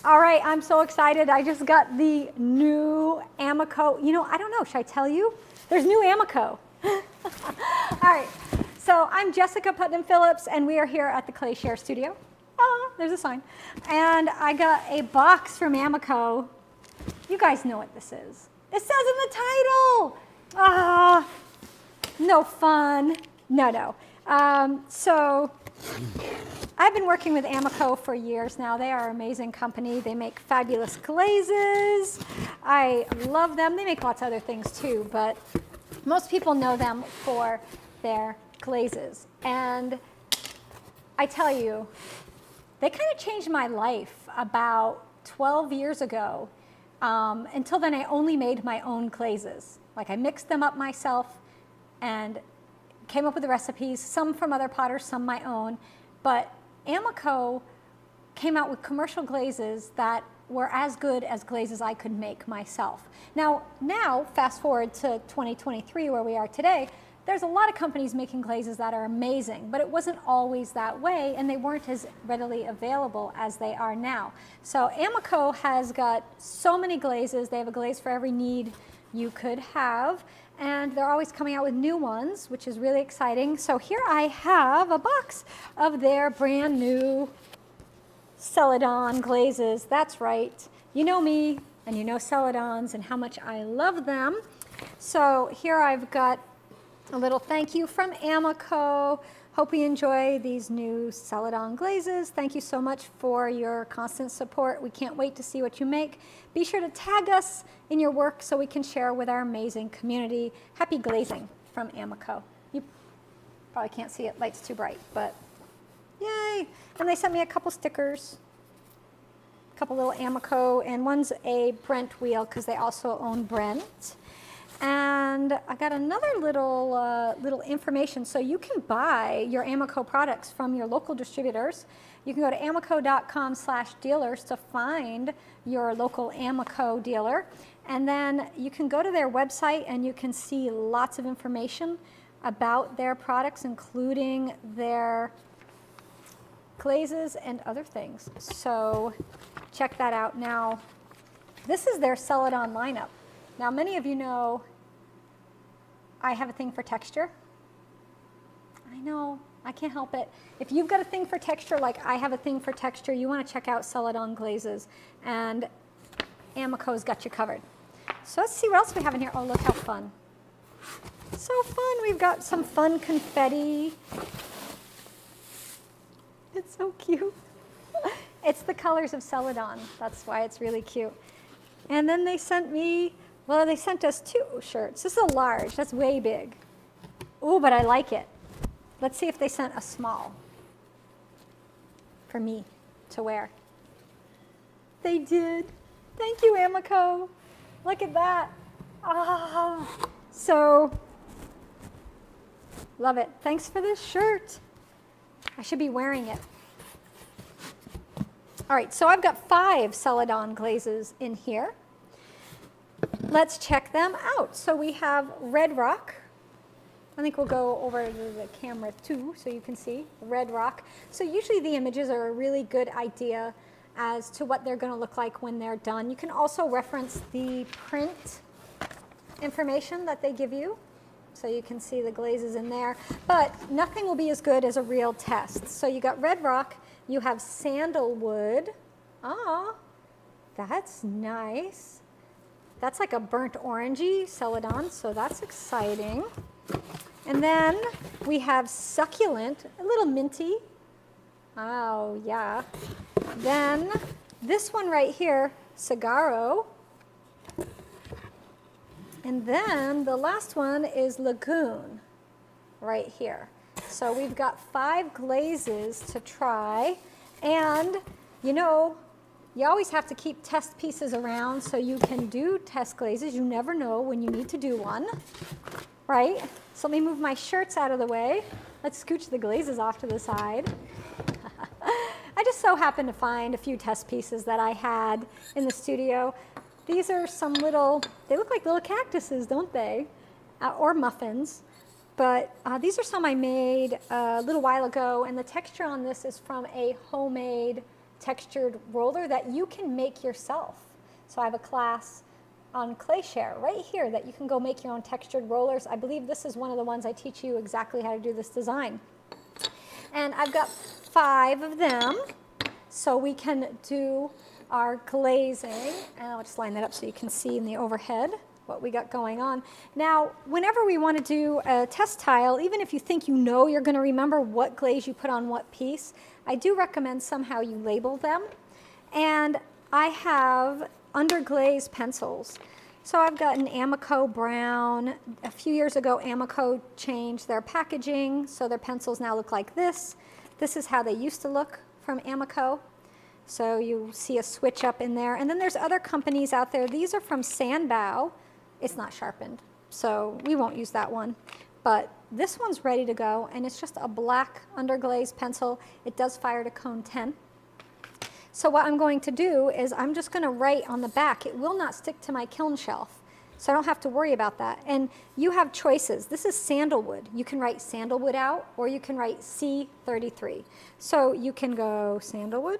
All right, I'm so excited. I just got the new Amaco. You know, I don't know, should I tell you? There's new Amaco. All right, so I'm Jessica Putnam-Phillips, and we are here at the ClayShare studio. Oh, there's a sign. And I got a box from Amaco. You guys know what this is. It says in the title. Ah, no fun. No. So I've been working with Amaco for years now. They are an amazing company. They make fabulous glazes. I love them. They make lots of other things too, but most people know them for their glazes. And I tell you, they kind of changed my life about 12 years ago. Until then, I only made my own glazes. Like I mixed them up myself and came up with the recipes, some from other potters, some my own. But Amaco came out with commercial glazes that were as good as glazes I could make myself. Now, fast forward to 2023, where we are today, there's a lot of companies making glazes that are amazing, but it wasn't always that way, and they weren't as readily available as they are now. So Amaco has got so many glazes. They have a glaze for every need you could have, and they're always coming out with new ones, which is really exciting. So here I have a box of their brand new Celadon glazes. That's right. You know me, and you know Celadons and how much I love them. So here I've got a little thank you from Amaco. Hope you enjoy these new Celadon glazes. Thank you so much for your constant support. We can't wait to see what you make. Be sure to tag us in your work so we can share with our amazing community. Happy glazing from Amaco. You probably can't see it, light's too bright, but yay. And they sent me a couple stickers, a couple little Amaco, and one's a Brent wheel because they also own Brent. And I got another little information. So you can buy your Amaco products from your local distributors. You can go to amaco.com/dealers to find your local Amaco dealer. And then you can go to their website and you can see lots of information about their products, including their glazes and other things. So check that out. Now, this is their Celadon lineup. Now, many of you know I have a thing for texture. I know, I can't help it. If you've got a thing for texture like I have a thing for texture, you want to check out Celadon glazes, and Amaco's got you covered. So let's see what else we have in here. Oh, look how fun. So fun. We've got some fun confetti. It's so cute. It's the colors of Celadon. That's why it's really cute. And then they sent me, well, they sent us 2 shirts. This is a large. That's way big. Ooh, but I like it. Let's see if they sent a small for me to wear. They did. Thank you, Amaco. Look at that. Ah, so love it. Thanks for this shirt. I should be wearing it. All right, so I've got 5 Celadon glazes in here. Let's check them out. So we have Red Rock. I think we'll go over to the camera too so you can see Red Rock. So usually the images are a really good idea as to what they're going to look like when they're done. You can also reference the print information that they give you, so you can see the glazes in there. But nothing will be as good as a real test. So you got Red Rock, you have Sandalwood. Ah, that's nice. That's like a burnt orangey Celadon, so that's exciting. And then we have Succulent, a little minty. Oh, yeah. Then this one right here, Cigarro. And then the last one is Lagoon, right here. So we've got 5 glazes to try. And, you know, you always have to keep test pieces around so you can do test glazes. You never know when you need to do one, right? So let me move my shirts out of the way. Let's scooch the glazes off to the side. I just so happened to find a few test pieces that I had in the studio. These are some little, they look like little cactuses, don't they? Or muffins. But these are some I made a little while ago, and the texture on this is from a homemade textured roller that you can make yourself. So I have a class on ClayShare right here that you can go make your own textured rollers. I believe this is one of the ones I teach you exactly how to do this design. And I've got 5 of them, so we can do our glazing. And I'll just line that up so you can see in the overhead what we got going on. Now, whenever we want to do a test tile, even if you think you know you're going to remember what glaze you put on what piece, I do recommend somehow you label them. And I have underglaze pencils. So I've got an Amaco brown. A few years ago, Amaco changed their packaging, so their pencils now look like this. This is how they used to look from Amaco. So you see a switch up in there. And then there's other companies out there. These are from Sandbow. It's not sharpened, so we won't use that one. But this one's ready to go, and it's just a black underglaze pencil. It does fire to cone 10. So what I'm going to do is I'm just going to write on the back. It will not stick to my kiln shelf, so I don't have to worry about that. And you have choices. This is sandalwood. You can write sandalwood out, or you can write C33. So you can go sandalwood.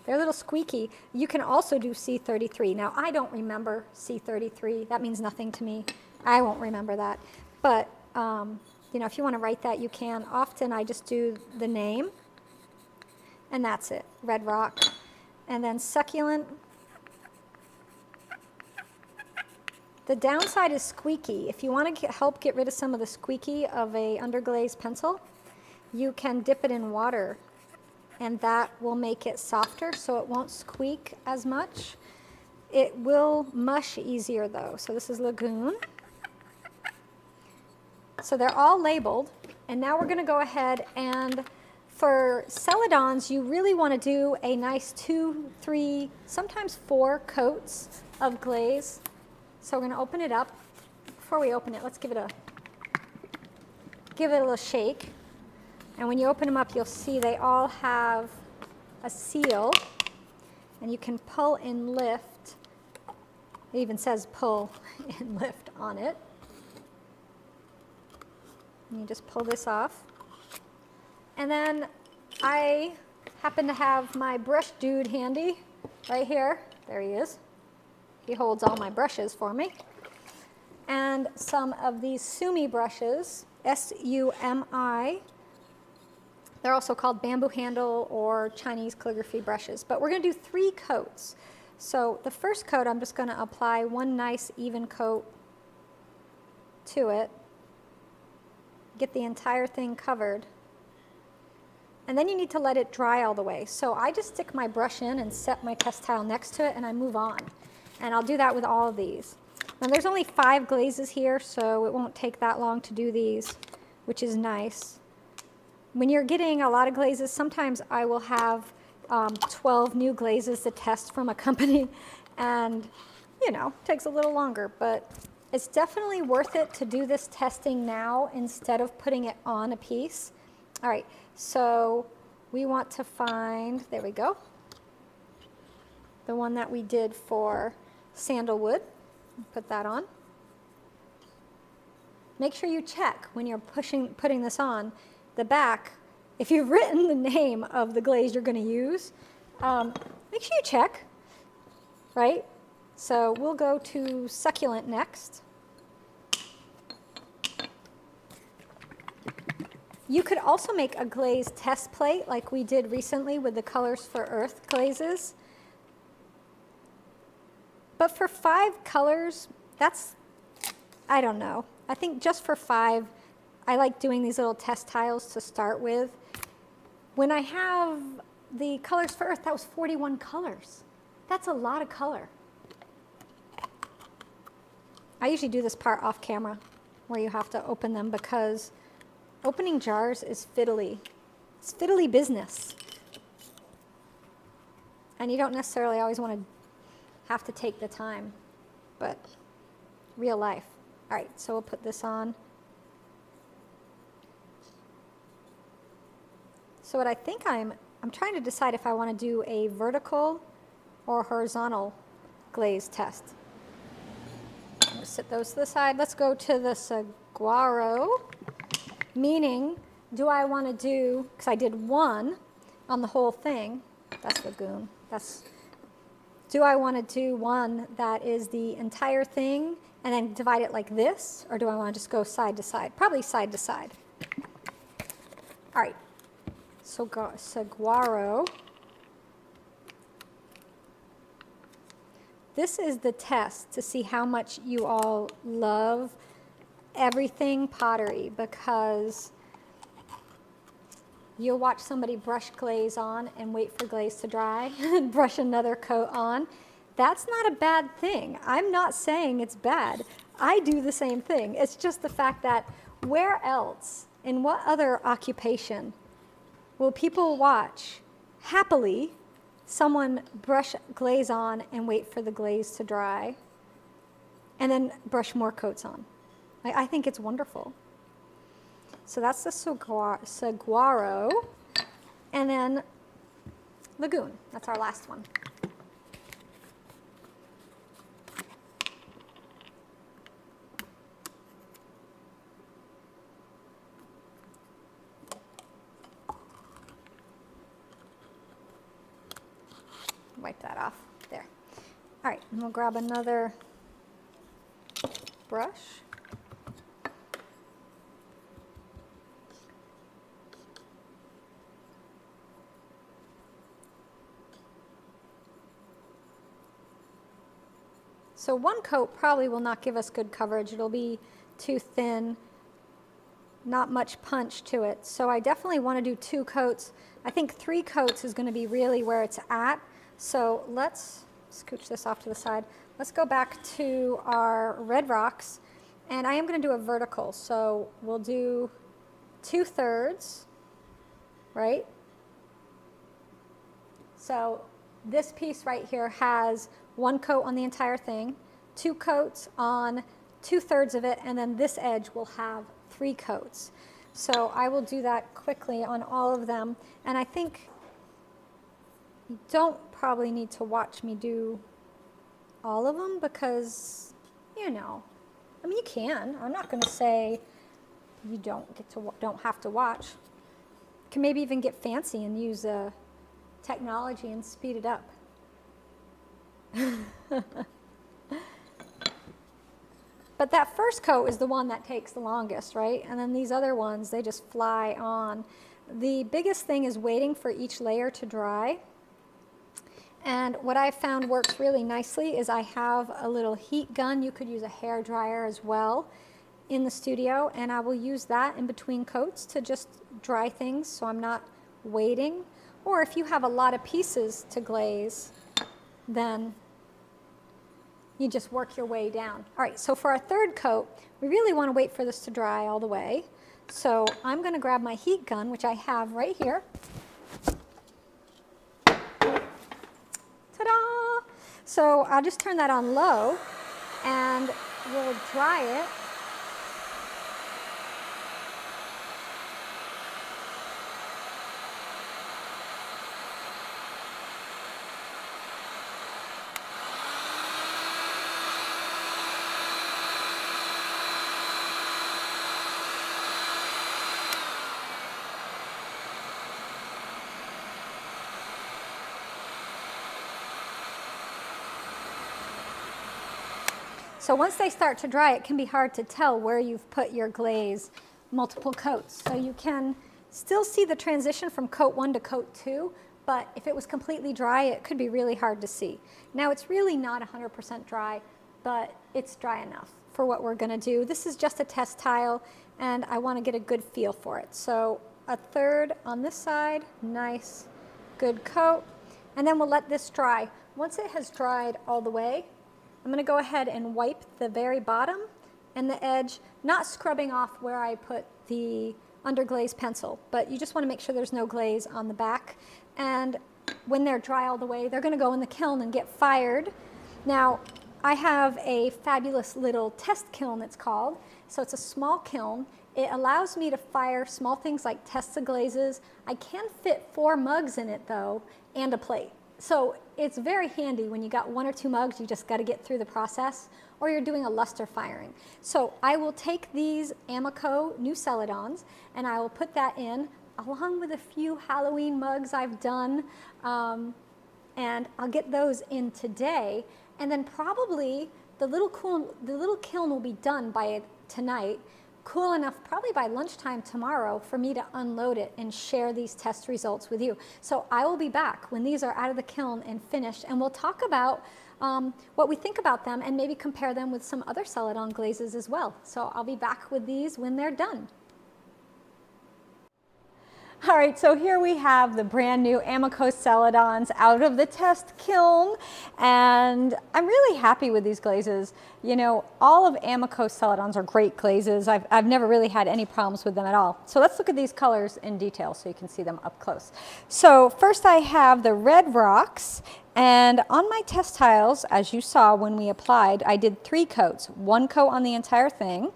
They're a little squeaky. You can also do C33. Now, I don't remember C33. That means nothing to me. I won't remember that. But, you know, if you want to write that, you can. Often I just do the name, and that's it, Red Rock. And then succulent. The downside is squeaky. If you want to help get rid of some of the squeaky of a underglaze pencil, you can dip it in water, and that will make it softer so it won't squeak as much. It will mush easier though. So this is Lagoon. So they're all labeled, and now we're going to go ahead and for Celadons, you really want to do a nice 2, 3, sometimes 4 coats of glaze. So we're going to open it up. Before we open it, let's give it a little shake. And when you open them up, you'll see they all have a seal, and you can pull and lift. It even says pull and lift on it. And you just pull this off. And then I happen to have my brush dude handy right here. There he is. He holds all my brushes for me. And some of these Sumi brushes, S-U-M-I. They're also called bamboo handle or Chinese calligraphy brushes. But we're going to do 3 coats. So the first coat, I'm just going to apply one nice even coat to it. Get the entire thing covered. And then you need to let it dry all the way. So I just stick my brush in and set my test tile next to it, and I move on. And I'll do that with all of these. Now there's only 5 glazes here, so it won't take that long to do these, which is nice. When you're getting a lot of glazes, sometimes I will have 12 new glazes to test from a company, and you know, it takes a little longer, but it's definitely worth it to do this testing now instead of putting it on a piece. All right, so we want to find, there we go, the one that we did for sandalwood. Put that on. Make sure you check when you're putting this on the back. If you've written the name of the glaze you're going to use, make sure you check, right? So we'll go to succulent next. You could also make a glaze test plate like we did recently with the Colors for Earth glazes. But for 5 colors, that's, I don't know. I think just for 5, I like doing these little test tiles to start with. When I have the Colors for Earth, that was 41 colors. That's a lot of color. I usually do this part off camera where you have to open them because opening jars is fiddly. It's fiddly business. And you don't necessarily always want to have to take the time, but real life. All right, so we'll put this on. So what I think I'm trying to decide if I want to do a vertical or horizontal glaze test. I'm going to set those to the side. Let's go to the saguaro, meaning do I want to do, because I did one on the whole thing, that's Lagoon, do I want to do one that is the entire thing and then divide it like this, or do I want to just go side to side? Probably side to side. All right, so saguaro. This is the test to see how much you all love everything pottery, because you'll watch somebody brush glaze on and wait for glaze to dry and brush another coat on. That's not a bad thing. I'm not saying it's bad. I do the same thing. It's just the fact that where else, in what other occupation, will people watch happily someone brush glaze on and wait for the glaze to dry and then brush more coats on? I think it's wonderful. So that's the saguaro, and then Lagoon. That's our last one. Wipe that off. There. All right, and we'll grab another brush. So one coat probably will not give us good coverage. It'll be too thin, not much punch to it. So I definitely want to do 2 coats. I think 3 coats is going to be really where it's at. So let's scooch this off to the side. Let's go back to our red rocks, and I am going to do a vertical. So we'll do 2/3, right? So this piece right here has 1 coat on the entire thing, 2 coats on 2/3 of it, and then this edge will have 3 coats. So I will do that quickly on all of them, and I think you don't probably need to watch me do all of them because, you know, I mean, you can. I'm not going to say you don't have to watch. You can maybe even get fancy and use technology and speed it up. But that first coat is the one that takes the longest, right? And then these other ones, they just fly on. The biggest thing is waiting for each layer to dry. And what I found works really nicely is I have a little heat gun. You could use a hair dryer as well in the studio, and I will use that in between coats to just dry things so I'm not waiting. Or if you have a lot of pieces to glaze, then you just work your way down. All right, so for our 3rd coat, we really want to wait for this to dry all the way. So I'm going to grab my heat gun, which I have right here. Ta-da! So I'll just turn that on low, and we'll dry it. So once they start to dry, it can be hard to tell where you've put your glaze multiple coats. So you can still see the transition from coat 1 to coat 2, but if it was completely dry, it could be really hard to see. Now it's really not 100% dry, but it's dry enough for what we're going to do. This is just a test tile, and I want to get a good feel for it. So a 1/3 on this side, nice, good coat, and then we'll let this dry. Once it has dried all the way, I'm going to go ahead and wipe the very bottom and the edge, not scrubbing off where I put the underglaze pencil, but you just want to make sure there's no glaze on the back. And when they're dry all the way, they're going to go in the kiln and get fired. Now, I have a fabulous little test kiln, it's called. So it's a small kiln. It allows me to fire small things like tests of glazes. I can fit 4 mugs in it though, and a plate. So it's very handy when you got 1 or 2 mugs, you just got to get through the process, or you're doing a luster firing. So I will take these Amaco new Celadons and I will put that in along with a few Halloween mugs I've done, and I'll get those in today, and then probably the little kiln will be done by tonight, cool enough probably by lunchtime tomorrow for me to unload it and share these test results with you. So I will be back when these are out of the kiln and finished, and we'll talk about what we think about them and maybe compare them with some other Celadon glazes as well. So I'll be back with these when they're done. All right, so here we have the brand new Amaco Celadons out of the test kiln, and I'm really happy with these glazes. You know, all of Amaco Celadons are great glazes. I've never really had any problems with them at all. So let's look at these colors in detail so you can see them up close. So first I have the red rocks, and on my test tiles, as you saw when we applied, I did 3 coats. 1 coat on the entire thing,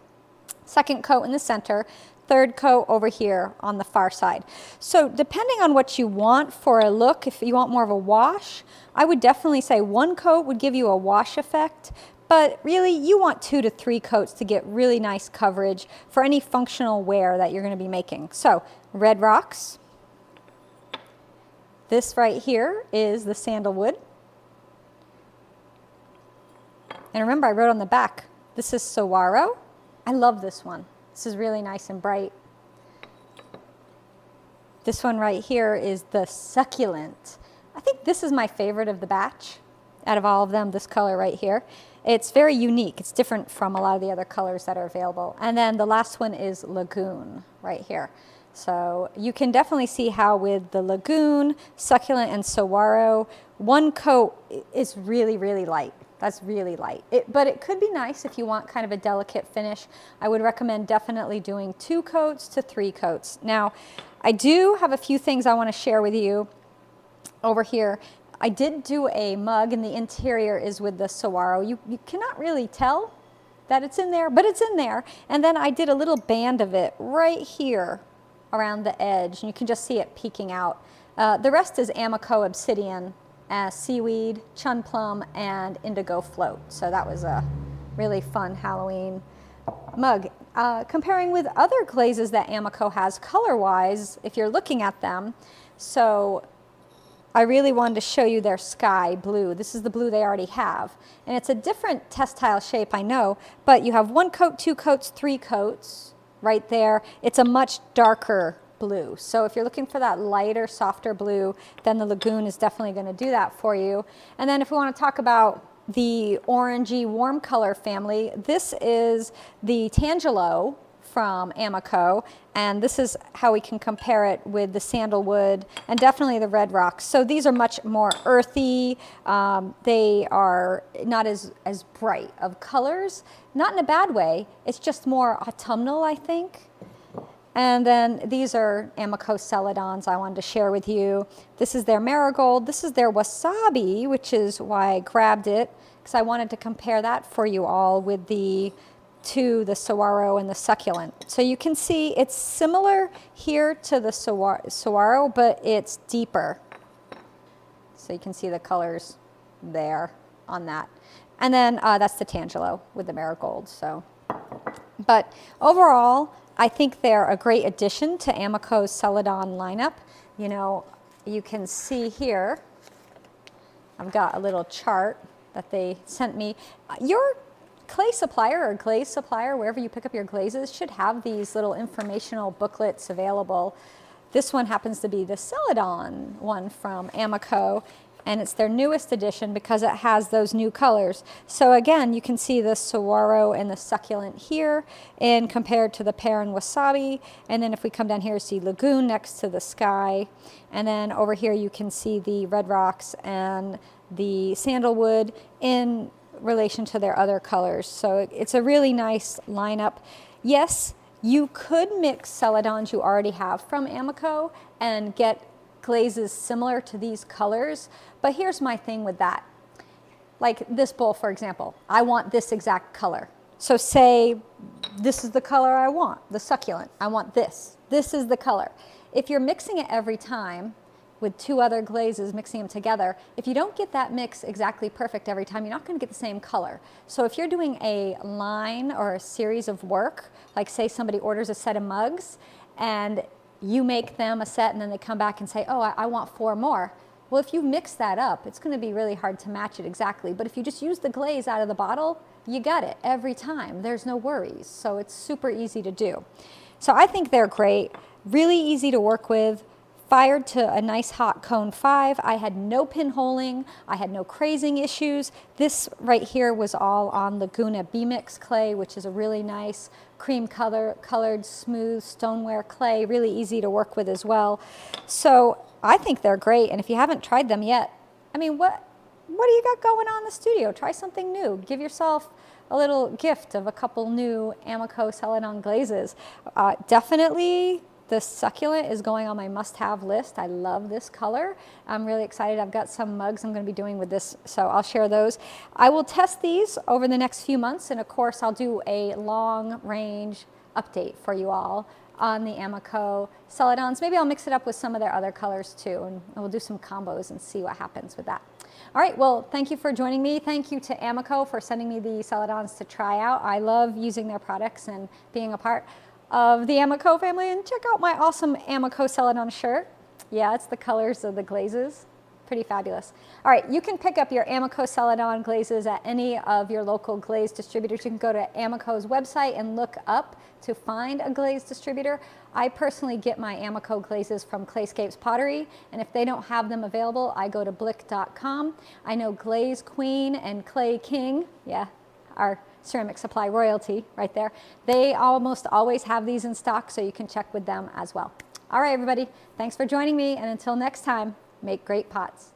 2nd coat in the center, 3rd coat over here on the far side. So depending on what you want for a look, if you want more of a wash, I would definitely say 1 coat would give you a wash effect, but really you want 2 to 3 coats to get really nice coverage for any functional wear that you're going to be making. So red rocks. This right here is the sandalwood. And remember, I wrote on the back, this is saguaro. I love this one. This is really nice and bright. This one right here is the succulent. I think this is my favorite of the batch. Out of all of them, this color right here. It's very unique. It's different from a lot of the other colors that are available. And then the last one is lagoon right here. So you can definitely see how with the lagoon, succulent, and saguaro, 1 coat is really, really light. That's really light. But it could be nice if you want kind of a delicate finish. I would recommend definitely doing 2 coats to 3 coats. Now, I do have a few things I want to share with you over here. I did do a mug, and the interior is with the saguaro. You cannot really tell that it's in there, but it's in there. And then I did a little band of it right here around the edge, and you can just see it peeking out. The rest is Amaco obsidian, seaweed, chun plum, and indigo float. So that was a really fun Halloween mug. Comparing with other glazes that Amaco has color-wise, if you're looking at them, so I really wanted to show you their sky blue. This is the blue they already have. And it's a different test tile shape, I know, but you have 1 coat, 2 coats, 3 coats right there. It's a much darker blue. So if you're looking for that lighter, softer blue, then the lagoon is definitely going to do that for you. And then if we want to talk about the orangey warm color family, this is the Tangelo from Amaco, and this is how we can compare it with the sandalwood and definitely the red rocks. So these are much more earthy. They are not as bright of colors, not in a bad way. It's just more autumnal, I think. And then these are Amaco Celadons I wanted to share with you. This is their marigold. This is their wasabi, which is why I grabbed it, because I wanted to compare that for you all with the saguaro and the succulent. So you can see it's similar here to the saguaro, but it's deeper. So you can see the colors there on that. And then that's the Tangelo with the marigold. So, but overall, I think they're a great addition to Amaco's Celadon lineup. You know, you can see here, I've got a little chart that they sent me. Your clay supplier or glaze supplier, wherever you pick up your glazes, should have these little informational booklets available. This one happens to be the Celadon one from Amaco, and it's their newest edition because it has those new colors. So again, you can see the saguaro and the succulent here, and compared to the pear and wasabi. And then if we come down here, see lagoon next to the sky. And then over here, you can see the red rocks and the sandalwood in relation to their other colors. So it's a really nice lineup. Yes, you could mix Celadons you already have from Amaco and get glazes similar to these colors, but here's my thing with that. Like this bowl, for example, I want this exact color. So say this is the color I want, the succulent. I want this. This is the color. If you're mixing it every time, with 2 other glazes, mixing them together. If you don't get that mix exactly perfect every time, you're not going to get the same color. So if you're doing a line or a series of work, like say somebody orders a set of mugs and you make them a set and then they come back and say, oh, I want 4 more. Well, if you mix that up, it's going to be really hard to match it exactly. But if you just use the glaze out of the bottle, you got it every time. There's no worries. So it's super easy to do. So I think they're great, really easy to work with. Fired to a nice hot cone 5. I had no pinholing. I had no crazing issues. This right here was all on Laguna B-Mix clay, which is a really nice cream colored smooth stoneware clay, really easy to work with as well. So I think they're great. And if you haven't tried them yet, I mean, what do you got going on in the studio? Try something new. Give yourself a little gift of a couple new Amaco Celadon glazes. Definitely the succulent is going on my must-have list. I love this color. I'm really excited. I've got some mugs I'm going to be doing with this, so I'll share those. I will test these over the next few months, and of course I'll do a long-range update for you all on the Amaco Celadons. Maybe I'll mix it up with some of their other colors too, and we'll do some combos and see what happens with that. All right, well, thank you for joining me. Thank you to Amaco for sending me the Celadons to try out. I love using their products and being a part of the Amaco family. And check out my awesome Amaco Celadon shirt. Yeah, it's the colors of the glazes. Pretty fabulous. All right, you can pick up your Amaco Celadon glazes at any of your local glaze distributors. You can go to Amaco's website and look up to find a glaze distributor. I personally get my Amaco glazes from Clayscapes Pottery, and if they don't have them available, I go to blick.com. I know Glaze Queen and Clay King, yeah, our ceramic supply royalty right there. They almost always have these in stock, so you can check with them as well. All right, everybody, thanks for joining me, and until next time, make great pots.